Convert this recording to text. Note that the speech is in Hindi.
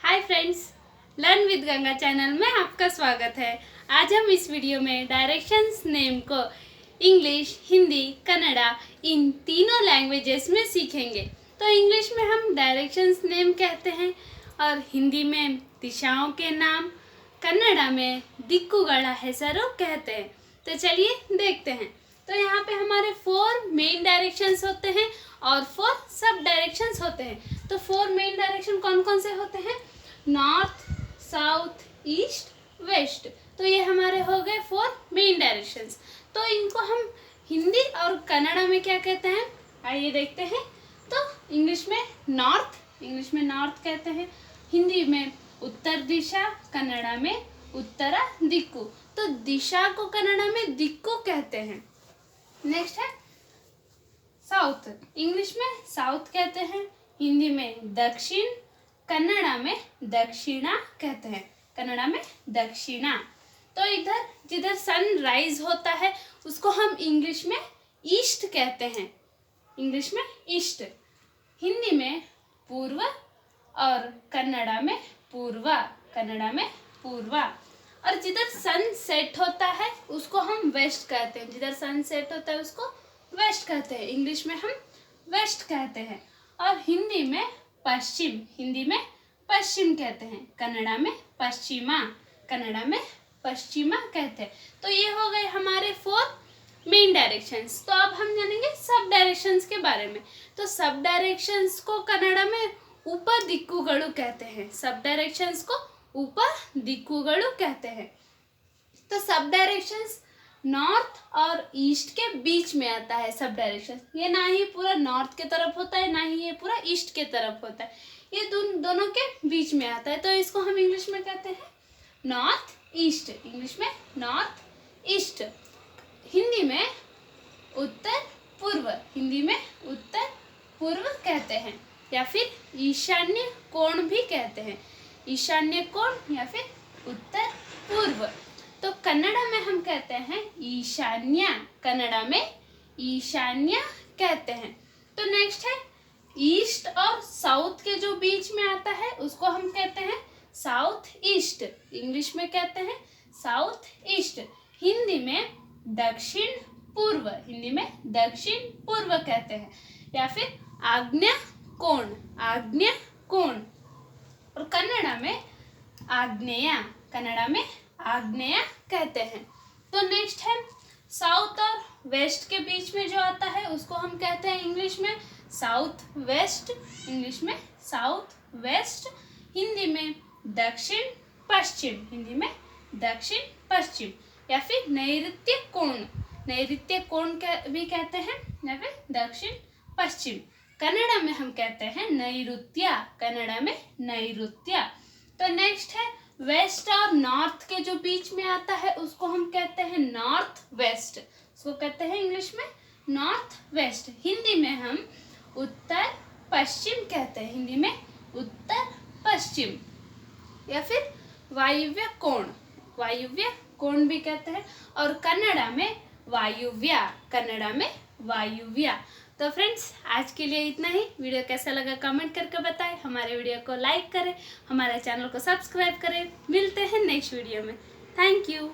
Hi friends, learn with Ganga channel में आपका स्वागत है। आज हम इस वीडियो में डायरेक्शंस नेम को इंग्लिश, हिंदी, कन्नड़ा इन तीनों लैंग्वेजेस में सीखेंगे। तो इंग्लिश में हम डायरेक्शंस नेम कहते हैं और हिंदी में दिशाओं के नाम, कन्नड़ा में दिक्कुगला हेसरू कहते हैं। तो चलिए देखते हैं। तो यहाँ पे हमारे 4 मेन डायरेक्शंस होते हैं और 4 सब डायरेक्शंस होते हैं। तो 4 मेन डायरेक्शन कौन कौन से होते हैं? North, south, east, west. तो ये हमारे हो गए 4 मेन डायरेक्शंस। तो इनको हम हिंदी और कन्नड़ा में क्या कहते हैं, आइए देखते हैं। तो इंग्लिश में नॉर्थ कहते हैं, हिंदी में उत्तर दिशा, कन्नड़ा में उत्तरा दिक्कु। तो दिशा को कन्नड़ा में दिक्कु कहते हैं। नेक्स्ट है साउथ, इंग्लिश में साउथ कहते हैं, हिंदी में दक्षिण, कन्नड़ा में दक्षिणा कहते हैं, कन्नड़ा में दक्षिणा। तो इधर जिधर सन राइज होता है उसको हम इंग्लिश में ईस्ट कहते हैं, इंग्लिश में ईस्ट, हिंदी में पूर्व और कन्नड़ा में पूर्वा, कन्नड़ा में पूर्वा। और जिधर सन सेट होता है उसको हम वेस्ट कहते हैं, जिधर सन सेट होता है उसको वेस्ट कहते हैं, इंग्लिश में हम वेस्ट कहते हैं। और हिंदी में पश्चिम, हिंदी में पश्चिम कहते हैं, कन्नड़ा में पश्चिमा, कन्नड़ा में पश्चिमा कहते हैं। तो ये हो गए हमारे 4 मेन डायरेक्शंस। तो अब हम जानेंगे सब डायरेक्शंस के बारे में। तो सब डायरेक्शंस को कन्नड़ा में ऊपर दिक्कुगलु कहते हैं, सब डायरेक्शंस को ऊपर दिक्कुगलु कहते हैं। तो सब डायरेक्शंस नॉर्थ और ईस्ट के बीच में आता है। सब डायरेक्शन ये ना ही पूरा नॉर्थ के तरफ होता है, ना ही ये पूरा ईस्ट के तरफ होता है, ये दोनों के बीच में आता है। तो इसको हम इंग्लिश में कहते हैं नॉर्थ ईस्ट, इंग्लिश में नॉर्थ ईस्ट, हिंदी में उत्तर पूर्व, हिंदी में उत्तर पूर्व कहते हैं, या फिर ईशान्य कोण भी कहते हैं, ईशान्य कोण या फिर उत्तर पूर्व। तो कन्नड़ा में हम कहते हैं ईशान्य, कन्नड़ा में ईशान्य कहते हैं। तो नेक्स्ट है ईस्ट और साउथ के जो बीच में आता है उसको हम कहते हैं साउथ ईस्ट, इंग्लिश में कहते हैं साउथ ईस्ट, हिंदी में दक्षिण पूर्व, हिंदी में दक्षिण पूर्व कहते हैं, या फिर आग्नेय कोण, आग्नेय कोण। और कन्नड़ा में आग्नेय, कन्नड़ा में आग्नेय कहते हैं। तो नेक्स्ट है साउथ और वेस्ट के बीच में जो आता है उसको हम कहते हैं इंग्लिश में साउथ वेस्ट, इंग्लिश में साउथ वेस्ट, हिंदी में दक्षिण पश्चिम, हिंदी में दक्षिण पश्चिम, या फिर नैऋत्य कोण, नैऋत्य कोण भी कहते हैं, या फिर दक्षिण पश्चिम। कन्नड़ा में हम कहते हैं नैऋत्य, कन्नड़ा में नैऋत्य। तो नेक्स्ट है वेस्ट और नॉर्थ के जो बीच में आता है उसको हम कहते हैं नॉर्थ वेस्ट, उसको कहते हैं इंग्लिश में नॉर्थ वेस्ट, हिंदी में हम उत्तर पश्चिम कहते हैं, हिंदी में उत्तर पश्चिम, या फिर वायुव्य कोण, वायुव्य कोण भी कहते हैं, और कन्नड़ा में वायुव्य, कन्नड़ा में वायुव्य। तो फ्रेंड्स आज के लिए इतना ही। वीडियो कैसा लगा कमेंट करके बताएं, हमारे वीडियो को लाइक करें, हमारे चैनल को सब्सक्राइब करें। मिलते हैं नेक्स्ट वीडियो में। Thank you.